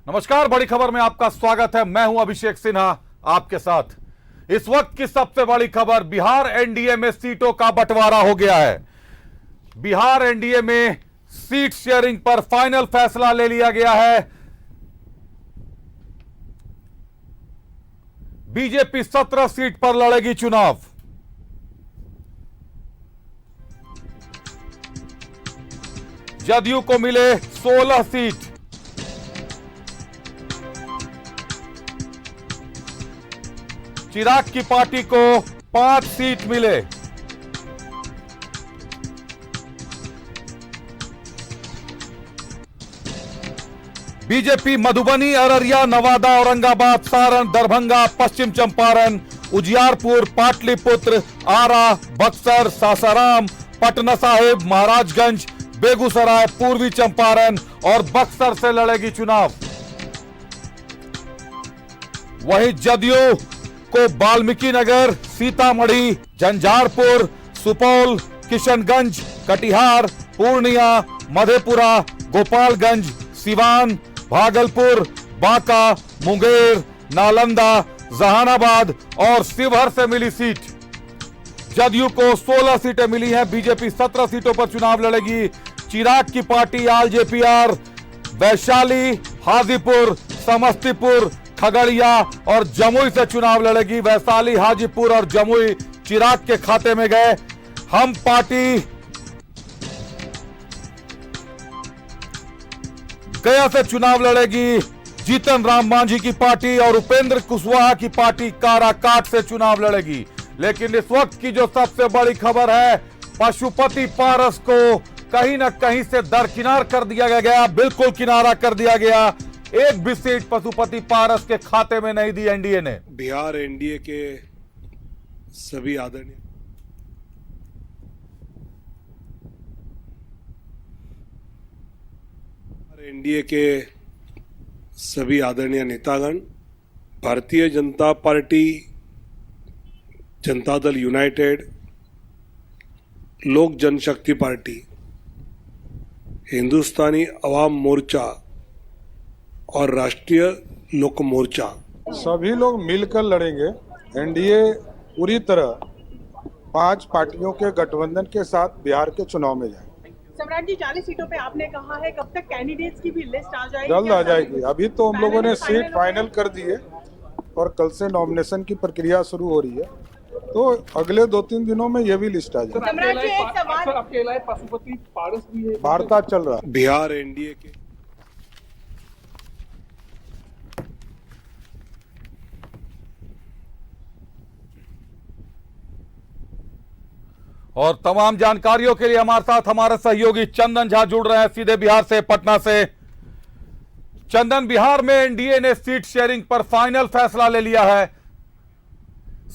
नमस्कार, बड़ी खबर में आपका स्वागत है। मैं हूं अभिषेक सिन्हा आपके साथ। इस वक्त की सबसे बड़ी खबर, बिहार एनडीए में सीटों का बंटवारा हो गया है। बिहार एनडीए में सीट शेयरिंग पर फाइनल फैसला ले लिया गया है। बीजेपी 17 सीट पर लड़ेगी चुनाव। जदयू को मिले 16 सीट। चिराग की पार्टी को 5 सीट मिले। बीजेपी मधुबनी, अररिया, नवादा, औरंगाबाद, सारण, दरभंगा, पश्चिम चंपारण, उजियारपुर, पाटलिपुत्र, आरा, बक्सर, सासाराम, पटना साहिब, महाराजगंज, बेगूसराय, पूर्वी चंपारण और बक्सर से लड़ेगी चुनाव। वहीं जदयू को वाल्मीकि नगर, सीतामढ़ी, झंझारपुर, सुपौल, किशनगंज, कटिहार, पूर्णिया, मधेपुरा, गोपालगंज, सिवान, भागलपुर, बांका, मुंगेर, नालंदा, जहानाबाद और शिवहर से मिली सीट। जदयू को 16 सीटें मिली हैं। बीजेपी 17 सीटों पर चुनाव लड़ेगी। चिराग की पार्टी आलजेपीआर वैशाली, हाजीपुर, समस्तीपुर, खगड़िया और जमुई से चुनाव लड़ेगी। वैशाली, हाजीपुर और जमुई चिराग के खाते में गए। हम पार्टी गया से चुनाव लड़ेगी। जीतन राम मांझी की पार्टी और उपेंद्र कुशवाहा की पार्टी काराकाट से चुनाव लड़ेगी। लेकिन इस वक्त की जो सबसे बड़ी खबर है, पशुपति पारस को कहीं ना कहीं से दरकिनार कर दिया गया, बिल्कुल किनारा कर दिया गया। एक भी सीट पशुपति पारस के खाते में नहीं दी एनडीए ने। बिहार एनडीए के सभी आदरणीय नेतागण, भारतीय जनता पार्टी, जनता दल यूनाइटेड, लोक जनशक्ति पार्टी, हिंदुस्तानी अवाम मोर्चा और राष्ट्रीय लोक मोर्चा सभी लोग मिलकर लड़ेंगे। एनडीए पूरी तरह 5 पार्टियों के गठबंधन के साथ बिहार के चुनाव में जाएगी। सम्राट जी, 40 सीटों पे आपने कहा है, कब तक कैंडिडेट्स की भी लिस्ट आ जाएगी? जल्द आ जाएगी। अभी तो हम लोगों ने सीट फाइनल कर दी है और कल से नॉमिनेशन की प्रक्रिया शुरू हो रही है, तो अगले 2-3 दिनों में ये भी लिस्ट आ जाएगी। सम्राट जी, एक सवाल, आपके इलाके पशुपति पारस भी है, वार्ता चल रहा है। बिहार एनडीए के और तमाम जानकारियों के लिए हमारे साथ हमारे सहयोगी चंदन झा जुड़ रहे हैं सीधे बिहार से, पटना से। चंदन, बिहार में एनडीए ने सीट शेयरिंग पर फाइनल फैसला ले लिया है।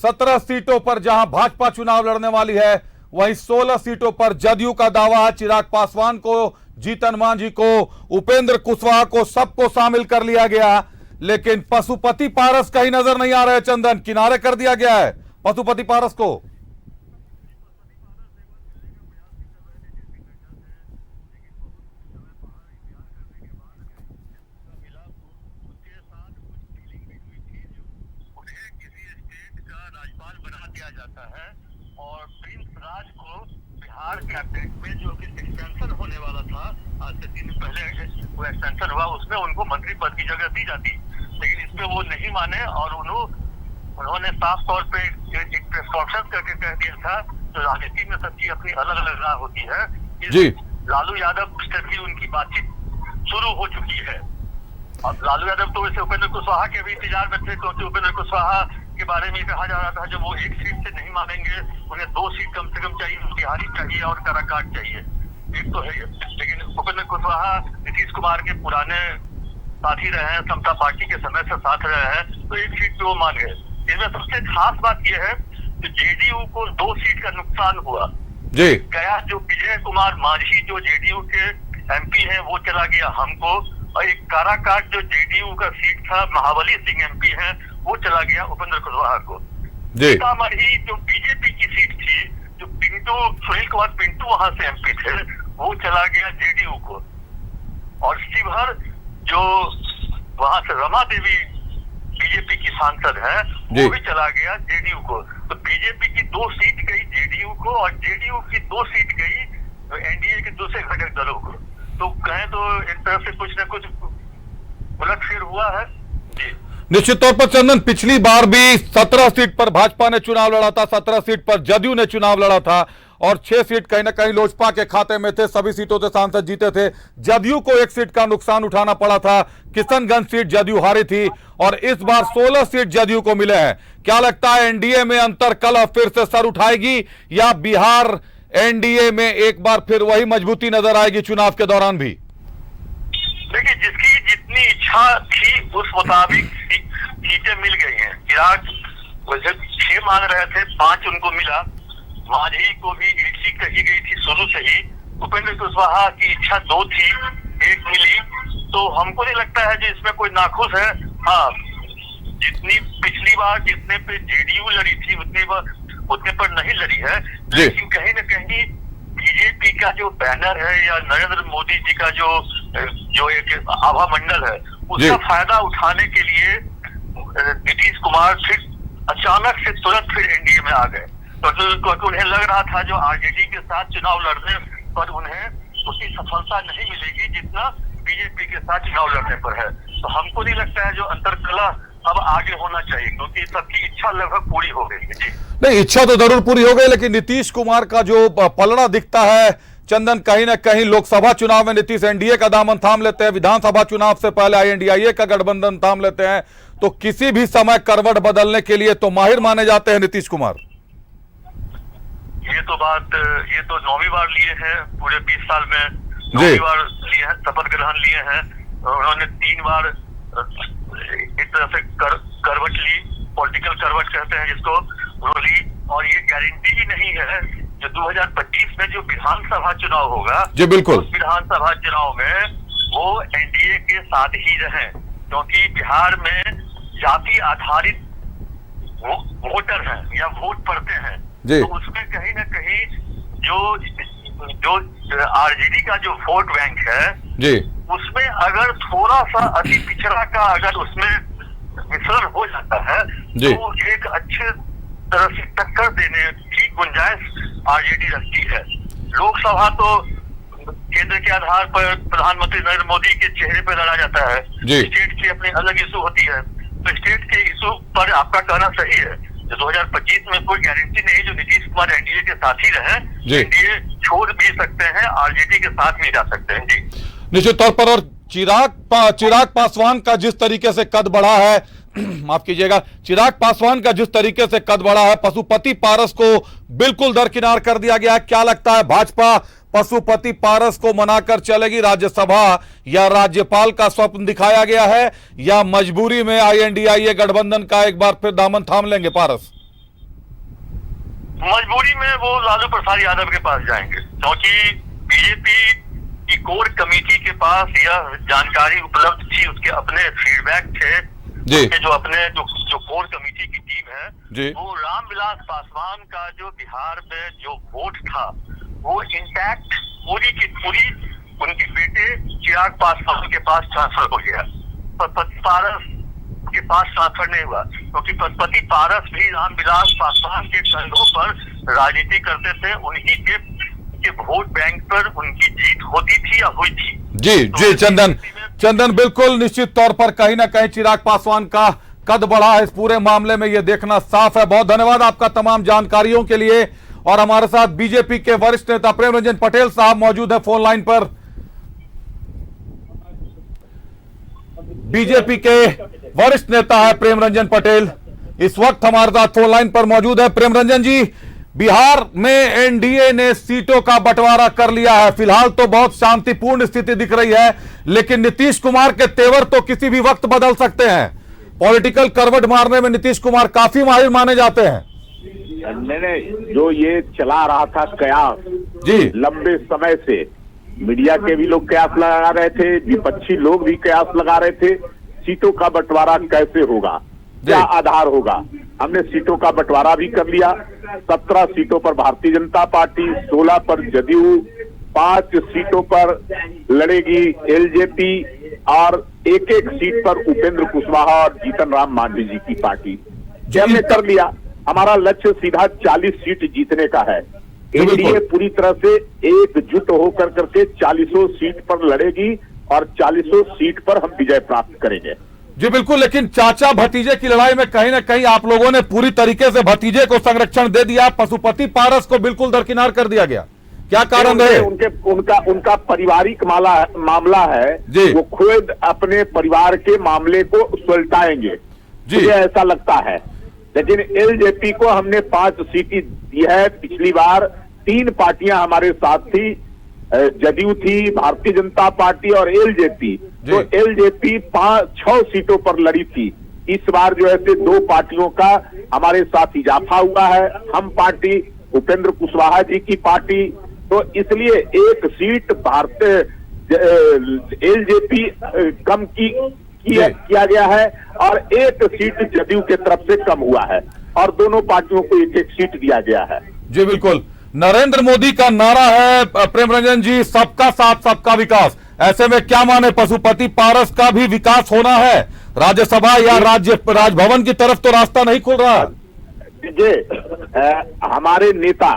17 सीटों पर जहां भाजपा चुनाव लड़ने वाली है, वहीं 16 सीटों पर जदयू का दावा है। चिराग पासवान को, जीतन मांझी को, उपेंद्र कुशवाहा को, सबको शामिल कर लिया गया। लेकिन पशुपति पारस कहीं नजर नहीं आ रहे। चंदन, किनारे कर दिया गया है पशुपति पारस को। जाता है और प्रिंस राज को बिहार कैबिनेट में जो कि एक्सटेंशन होने वाला था, आज से 3 दिन पहले वो एक्सटेंशन हुआ, उसमें उनको मंत्री पद की जगह दी जाती, लेकिन इस पे वो नहीं माने और उन्होंने साफ तौर पे एक प्रेस कॉन्फ्रेंस करके कह दिया था। तो राजनीति में सबकी अपनी अलग अलग राह होती है। जी, लालू यादव से भी उनकी बातचीत शुरू हो चुकी है। अब लालू यादव तो वैसे उपेंद्र कुशवाहा के भी इंतजार में थे, क्योंकि उपेंद्र कुशवाहा के बारे में कहा जा रहा था जब वो 1 सीट से नहीं मानेंगे, उन्हें 2 सीट कम से कम चाहिए, बिहारी चाहिए और काराकाट चाहिए। एक तो है, लेकिन उपेंद्र कुशवाहा नीतीश कुमार के पुराने साथी रहे हैं, समता पार्टी के समय से साथ रहे हैं, तो 1 सीट पे वो मान गए। इसमें सबसे खास बात यह है कि जेडीयू को 2 सीट का नुकसान हुआ। जी, गया जो विजय कुमार मांझी जो जेडीयू के एमपी हैं, वो चला गया हमको, और एक काराकाट जो जेडीयू का सीट था, महाबली सिंह एमपी हैं, वो चला गया उपेंद्र कुशवाहा को। सीतामढ़ी जो बीजेपी की सीट थी, जो पिंटू, सुनील कुमार पिंटू वहां से एमपी थे, वो चला गया जेडीयू को। और शिवहर जो वहां से रमा देवी बीजेपी की सांसद है, जी। वो भी चला गया जेडीयू को। तो बीजेपी की 2 सीट गई जेडीयू को और जेडीयू की 2 सीट गई एनडीए के दूसरे घटक दलों को। तो कहें तो एक तरफ से कुछ न कुछ उलटफेर हुआ है जी। निश्चित तौर पर चंदन, पिछली बार भी 17 सीट पर भाजपा ने चुनाव लड़ा था, 17 सीट पर जदयू ने चुनाव लड़ा था और 6 सीट कहीं ना कहीं लोजपा के खाते में थे। सभी सीटों से सांसद जीते थे। जदयू को 1 सीट का नुकसान उठाना पड़ा था। किशनगंज सीट जदयू हारी थी और इस बार 16 सीट जदयू को मिले हैं। क्या लगता है एनडीए में अंतर कल फिर से सर उठाएगी या बिहार एनडीए में एक बार फिर वही मजबूती नजर आएगी चुनाव के दौरान भी? देखिए, जिसकी जितनी इच्छा थी उस मुताबिक सीटें मिल गई हैं। चिराग 6 मांग रहे थे, 5 उनको मिला। मांझी को भी 1 सीट कही गई थी शुरू से ही। उपेंद्र कुशवाहा की इच्छा 2 थी, 1 मिली। तो हमको नहीं लगता है कि इसमें कोई नाखुश है। हाँ, जितनी पिछली बार जितने पे जेडीयू लड़ी थी उतने पर नहीं लड़ी है, लेकिन कहीं न कहीं बीजेपी का जो बैनर है या नरेंद्र मोदी जी का जो एक आभा मंडल है, उसका फायदा उठाने के लिए नीतीश कुमार फिर अचानक से तुरंत फिर एनडीए में आ गए। तो उन्हें लग रहा था जो आरजेडी के साथ चुनाव लड़ने पर उन्हें उतनी सफलता नहीं मिलेगी जितना बीजेपी के साथ चुनाव लड़ने पर है। तो हमको नहीं लगता है जो अंतरकला अब आगे होना चाहिए, क्योंकि सबकी इच्छा लगभग पूरी हो गई है। नहीं, इच्छा तो जरूर पूरी हो गई, लेकिन नीतीश कुमार का जो पलड़ा दिखता है चंदन, कहीं ना कहीं लोकसभा चुनाव में नीतीश एनडीए का दामन थाम लेते हैं, विधानसभा चुनाव से पहले आईएनडीआईए का गठबंधन थाम लेते हैं। तो किसी भी समय करवट बदलने के लिए तो माहिर माने जाते हैं नीतीश कुमार। ये तो 9वीं बार लिए हैं पूरे 20 साल में, 9वीं बार लिए हैं, शपथ ग्रहण लिए हैं। उन्होंने 3 बार एक तरह से करवट ली, पॉलिटिकल करवट कहते हैं जिसको, उन्होंने ली। और ये गारंटी भी नहीं है जो 2025 में जो विधानसभा चुनाव होगा, जी बिल्कुल, उस विधानसभा चुनाव में वो एनडीए के साथ ही रहे, क्योंकि बिहार में जाति आधारित वोटर हैं या वोट पड़ते हैं। तो उसमें कहीं ना कहीं जो आरजेडी का जो वोट बैंक है जी, उसमें अगर थोड़ा सा अति पिछड़ा का अगर उसमें मिश्रण हो जाता है तो एक अच्छे तरह से टक्कर देने की गुंजाइश आरजेडी रखती है। लोकसभा तो केंद्र के आधार पर प्रधानमंत्री नरेंद्र मोदी के चेहरे पर लड़ा जाता है, स्टेट की अपनी अलग इशू होती है। तो स्टेट के इशू पर आपका कहना सही है। 2025 में कोई गारंटी नहीं जो नीतीश कुमार एनडीए के साथ ही रहे, एनडीए छोड़ भी सकते हैं, आरजेडी के साथ भी जा सकते हैं। जी निश्चित तौर पर। और चिराग पासवान का जिस तरीके से कद बढ़ा है, माफ कीजिएगा, चिराग पासवान का जिस तरीके से कद बढ़ा है, पशुपति पारस को बिल्कुल दरकिनार कर दिया गया है। क्या लगता है, भाजपा पशुपति पारस को मनाकर चलेगी राज्यसभा या राज्यपाल का स्वप्न दिखाया गया है, या मजबूरी में आईएनडीआईए गठबंधन का एक बार फिर दामन थाम लेंगे पारस? मजबूरी में वो लालू प्रसाद यादव के पास जाएंगे, क्योंकि बीजेपी की कोर कमेटी के पास यह जानकारी उपलब्ध थी, उसके अपने फीडबैक थे कि जो कोर कमेटी की टीम है वो रामविलास पासवान का जो बिहार में जो वोट था वो इंटैक्ट पूरी की पूरी उनके बेटे चिराग पासवान के पास ट्रांसफर हो गया। पशुपति पारस के पास ट्रांसफर नहीं हुआ, क्योंकि पशुपति पारस भी रामविलास पासवान के कंधों पर राजनीति करते थे, उन्हीं के वोट बैंक पर उनकी जीत होती थी या हुई थी। जी चंदन बिल्कुल, निश्चित तौर पर कहीं ना कहीं चिराग पासवान का कद बढ़ा है इस पूरे मामले में, यह देखना साफ है। बहुत धन्यवाद आपका तमाम जानकारियों के लिए। और हमारे साथ बीजेपी के वरिष्ठ नेता प्रेम रंजन पटेल साहब मौजूद है फोन लाइन पर। बीजेपी के वरिष्ठ नेता है प्रेम रंजन पटेल, इस वक्त हमारे साथ फोन लाइन पर मौजूद है। प्रेम रंजन जी, बिहार में एनडीए ने सीटों का बंटवारा कर लिया है। फिलहाल तो बहुत शांतिपूर्ण स्थिति दिख रही है, लेकिन नीतीश कुमार के तेवर तो किसी भी वक्त बदल सकते हैं। पॉलिटिकल करवट मारने में नीतीश कुमार काफी माहिर माने जाते हैं। नहीं, जो ये चला रहा था कयास जी, लंबे समय से मीडिया के भी लोग कयास लगा रहे थे, विपक्षी लोग भी कयास लगा रहे थे, सीटों का बंटवारा कैसे होगा, क्या आधार होगा। हमने सीटों का बंटवारा भी कर लिया। 17 सीटों पर भारतीय जनता पार्टी, 16 पर जदयू, 5 सीटों पर लड़ेगी एलजेपी और एक सीट पर उपेंद्र कुशवाहा और जीतन राम मांझी जी की पार्टी। हमने कर लिया, हमारा लक्ष्य सीधा 40 सीट जीतने का है। एनडीए पूरी तरह से एकजुट होकर करके 40 सीट पर लड़ेगी और 40 सीट पर हम विजय प्राप्त करेंगे। जी बिल्कुल, लेकिन चाचा भतीजे की लड़ाई में कहीं ना कहीं आप लोगों ने पूरी तरीके से भतीजे को संरक्षण दे दिया, पशुपति पारस को बिल्कुल दरकिनार कर दिया गया। क्या कारण रहे? उनका पारिवारिक मामला है, वो खुद अपने परिवार के मामले को सुलझाएंगे, मुझे ऐसा लगता है। लेकिन एलजेपी को हमने 5 सीटें दी है। पिछली बार 3 पार्टियां हमारे साथ थी, जदयू थी, भारतीय जनता पार्टी और एलजेपी। तो एलजेपी 6 सीटों पर लड़ी थी। इस बार जो है 2 पार्टियों का हमारे साथ इजाफा हुआ है, हम पार्टी, उपेंद्र कुशवाहा जी की पार्टी। तो इसलिए 1 सीट भारतीय एलजेपी कम किया गया है और 1 सीट जदयू के तरफ से कम हुआ है और दोनों पार्टियों को 1-1 सीट दिया गया है। जी बिल्कुल, नरेंद्र मोदी का नारा है प्रेम रंजन जी, सबका साथ सबका विकास। ऐसे में क्या माने, पशुपति पारस का भी विकास होना है, राज्यसभा या राजभवन की तरफ तो रास्ता नहीं खुल रहा। हमारे नेता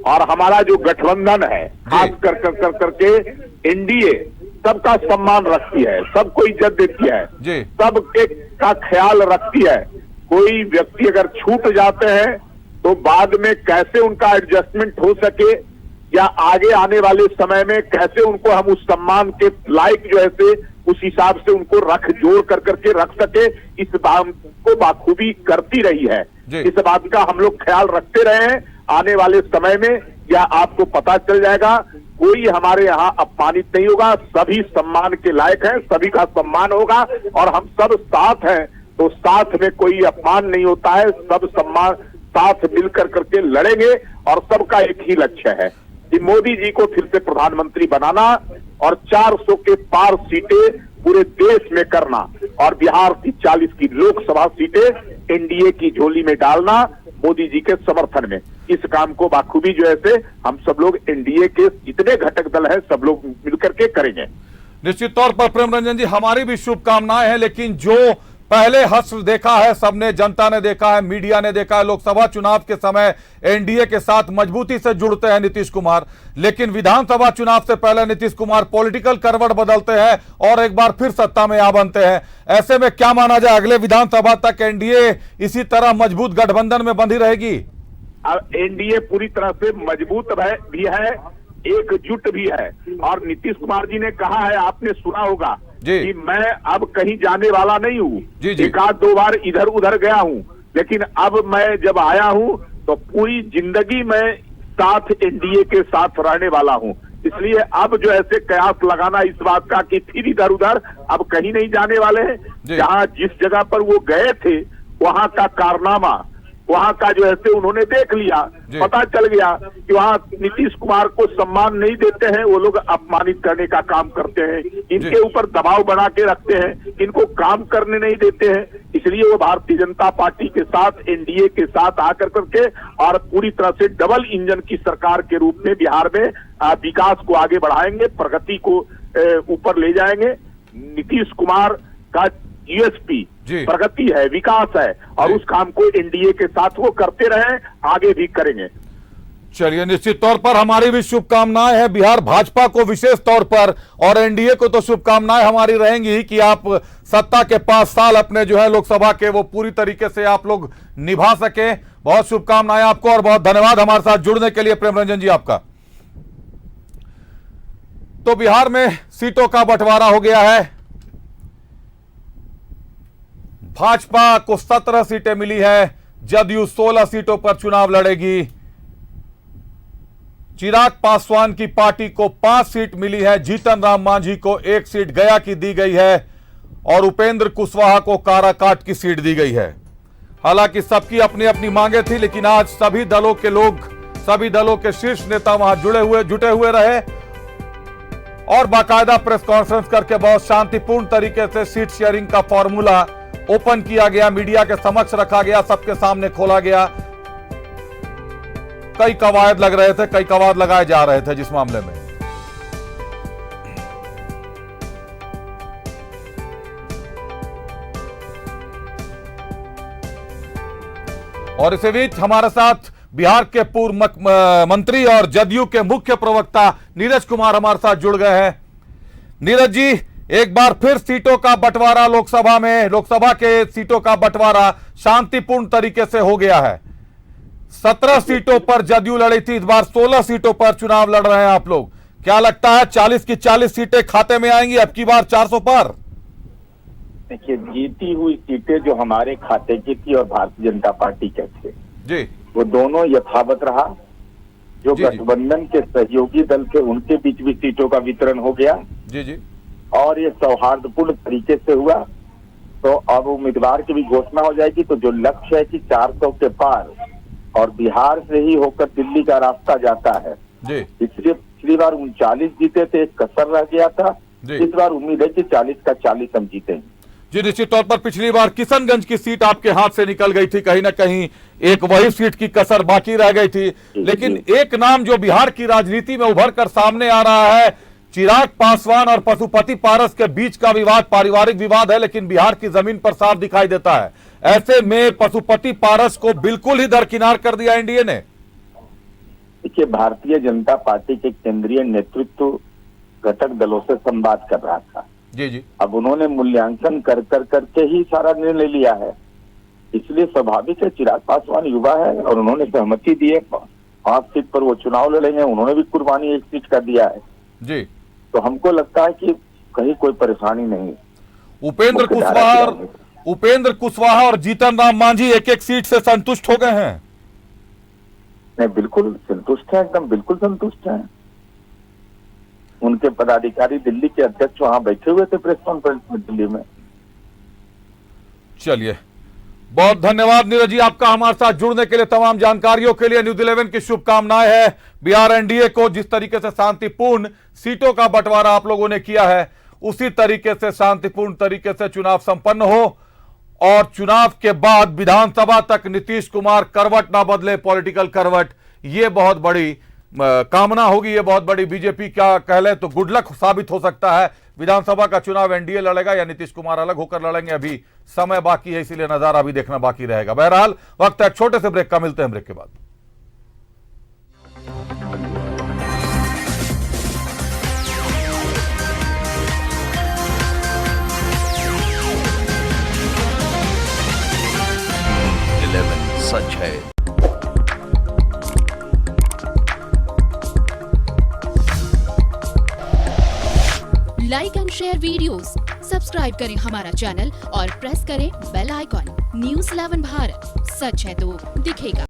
और हमारा जो गठबंधन है, खास कर करके एनडीए सबका सम्मान रखती है, सबको इज्जत देती है, सबके का ख्याल रखती है। कोई व्यक्ति अगर छूट जाते हैं तो बाद में कैसे उनका एडजस्टमेंट हो सके या आगे आने वाले समय में कैसे उनको हम उस सम्मान के लायक जो है उस हिसाब से उनको जोड़ करके रख सके, इस बात को बाखूबी करती रही है। इस बात का हम लोग ख्याल रखते रहे हैं। आने वाले समय में यह आपको पता चल जाएगा, कोई हमारे यहाँ अपमानित नहीं होगा, सभी सम्मान के लायक हैं, सभी का सम्मान होगा और हम सब साथ हैं। तो साथ में कोई अपमान नहीं होता है, सब सम्मान साथ मिलकर करके लड़ेंगे और सबका एक ही लक्ष्य है कि मोदी जी को फिर से प्रधानमंत्री बनाना और 400 के पार सीटें पूरे देश में करना और बिहार की 40 की लोकसभा सीटें एनडीए की झोली में डालना मोदी जी के समर्थन में। इस काम को बाखूबी जो है हम सब लोग एनडीए के जितने घटक दल हैं सब लोग मिलकर के करेंगे। निश्चित तौर पर प्रेम रंजन जी, हमारी भी शुभकामनाएं हैं, लेकिन जो पहले हश्र देखा है सबने, जनता ने देखा है, मीडिया ने देखा है, लोकसभा चुनाव के समय एनडीए के साथ मजबूती से जुड़ते हैं नीतीश कुमार, लेकिन विधानसभा चुनाव से पहले नीतीश कुमार पॉलिटिकल करवट बदलते हैं और एक बार फिर सत्ता में आ बनते हैं। ऐसे में क्या माना जाए, अगले विधानसभा तक एनडीए इसी तरह मजबूत गठबंधन में बंधी रहेगी? अब एनडीए पूरी तरह से मजबूत भी है, एकजुट भी है और नीतीश कुमार जी ने कहा है, आपने सुना होगा कि मैं अब कहीं जाने वाला नहीं हूँ। 1-2 बार इधर उधर गया हूँ, लेकिन अब मैं जब आया हूँ तो पूरी जिंदगी मैं साथ एनडीए के साथ रहने वाला हूँ। इसलिए अब जो ऐसे कयास लगाना इस बात का कि फिर इधर उधर अब कहीं नहीं जाने वाले हैं। जहाँ जिस जगह पर वो गए थे वहां का कारनामा, वहां का जो है उन्होंने देख लिया, पता चल गया कि वहां नीतीश कुमार को सम्मान नहीं देते हैं, वो लोग अपमानित करने का काम करते हैं, इनके ऊपर दबाव बना के रखते हैं, इनको काम करने नहीं देते हैं। इसलिए वो भारतीय जनता पार्टी के साथ, एनडीए के साथ आकर करके और पूरी तरह से डबल इंजन की सरकार के रूप में बिहार में विकास को आगे बढ़ाएंगे, प्रगति को ऊपर ले जाएंगे। नीतीश कुमार का यूएसपी प्रगति है, विकास है और उस काम को एनडीए के साथ वो करते रहे, आगे भी करेंगे। चलिए, निश्चित तौर पर हमारी भी शुभकामनाएं हैं बिहार भाजपा को विशेष तौर पर, और एनडीए को तो शुभकामनाएं हमारी रहेंगी कि आप सत्ता के 5 साल अपने जो है लोकसभा के वो पूरी तरीके से आप लोग निभा सके। बहुत शुभकामनाएं आपको और बहुत धन्यवाद हमारे साथ जुड़ने के लिए प्रेम रंजन जी आपका। तो बिहार में सीटों का बंटवारा हो गया है। भाजपा को 17 सीटें मिली है, जदयू 16 सीटों पर चुनाव लड़ेगी। चिराग पासवान की पार्टी को 5 सीट मिली है, जीतन राम मांझी को 1 सीट गया की दी गई है और उपेंद्र कुशवाहा को काराकाट की सीट दी गई है। हालांकि सबकी अपनी अपनी मांगे थी, लेकिन आज सभी दलों के लोग, सभी दलों के शीर्ष नेता वहां जुटे हुए रहे और बाकायदा प्रेस कॉन्फ्रेंस करके बहुत शांतिपूर्ण तरीके से सीट शेयरिंग का फॉर्मूला ओपन किया गया, मीडिया के समक्ष रखा गया, सबके सामने खोला गया। कई कवायद लग रहे थे, कई कवायद लगाए जा रहे थे जिस मामले में और इसी बीच हमारे साथ बिहार के पूर्व मंत्री और जदयू के मुख्य प्रवक्ता नीरज कुमार हमारे साथ जुड़ गए हैं। नीरज जी, एक बार फिर सीटों का बंटवारा लोकसभा के सीटों का बंटवारा शांतिपूर्ण तरीके से हो गया है। 17 सीटों पर जदयू लड़ी थी, इस बार 16 सीटों पर चुनाव लड़ रहे हैं आप लोग। क्या लगता है 40 की 40 सीटें खाते में आएंगी अब की बार 400 पर? देखिए, जीती हुई सीटें जो हमारे खाते की थी और भारतीय जनता पार्टी के थे जी, वो दोनों यथावत रहा। जो जी, गठबंधन के सहयोगी दल थे उनके बीच भी सीटों का वितरण हो गया जी जी, और ये सौहार्दपूर्ण तरीके से हुआ। तो अब उम्मीदवार की भी घोषणा हो जाएगी। तो जो लक्ष्य है कि 400 के पार और बिहार से ही होकर दिल्ली का रास्ता जाता है जी, इसलिए पिछली बार 39 जीते थे, एक कसर रह गया था। इस बार उम्मीद है कि 40 का 40 हम जीतेंगे। जी, निश्चित तौर पर पिछली बार किशनगंज की सीट आपके हाथ से निकल गई थी, कहीं ना कहीं एक वही सीट की कसर बाकी रह गई थी। लेकिन एक नाम जो बिहार की राजनीति में उभर कर सामने आ रहा है, चिराग पासवान और पशुपति पारस के बीच का विवाद पारिवारिक विवाद है, लेकिन बिहार की जमीन पर साफ दिखाई देता है। ऐसे में पशुपति पारस को बिल्कुल ही दरकिनार कर दिया एनडीए ने। देखिए, भारतीय जनता पार्टी के केंद्रीय नेतृत्व घटक दलों से संवाद कर रहा था। जी जी, अब उन्होंने मूल्यांकन कर करके ही सारा निर्णय लिया है। इसलिए स्वाभाविक है, चिराग पासवान युवा है और उन्होंने सहमति दी है। 5 सीट पर वो चुनाव लड़ेंगे, उन्होंने भी कुर्बानी 1 सीट का दिया है जी। तो हमको लगता है कि कहीं कोई परेशानी नहीं। उपेंद्र कुशवाहा और जीतन राम मांझी एक एक सीट से संतुष्ट हो गए हैं। नहीं, बिल्कुल संतुष्ट है, एकदम बिल्कुल संतुष्ट है। उनके पदाधिकारी दिल्ली के अध्यक्ष वहां बैठे हुए थे प्रेस कॉन्फ्रेंस में दिल्ली में। चलिए, बहुत धन्यवाद नीरज जी आपका हमारे साथ जुड़ने के लिए, तमाम जानकारियों के लिए। न्यूज 11 की शुभकामनाएं है बिहार एनडीए को। जिस तरीके से शांतिपूर्ण सीटों का बंटवारा आप लोगों ने किया है, उसी तरीके से शांतिपूर्ण तरीके से चुनाव संपन्न हो और चुनाव के बाद विधानसभा तक नीतीश कुमार करवट ना बदले, पॉलिटिकल करवट। ये बहुत बड़ी कामना होगी, ये बहुत बड़ी बीजेपी का कह ले तो गुड लक साबित हो सकता है। विधानसभा का चुनाव एनडीए लड़ेगा या नीतीश कुमार अलग होकर लड़ेंगे, अभी समय बाकी है, इसीलिए नजारा भी देखना बाकी रहेगा। बहरहाल वक्त है एक छोटे से ब्रेक का, मिलते हैं ब्रेक के बाद। सच है। Like and share videos, subscribe करें हमारा चैनल और प्रेस करें बेल आइकॉन। न्यूज़ 11 भारत, सच है तो दिखेगा।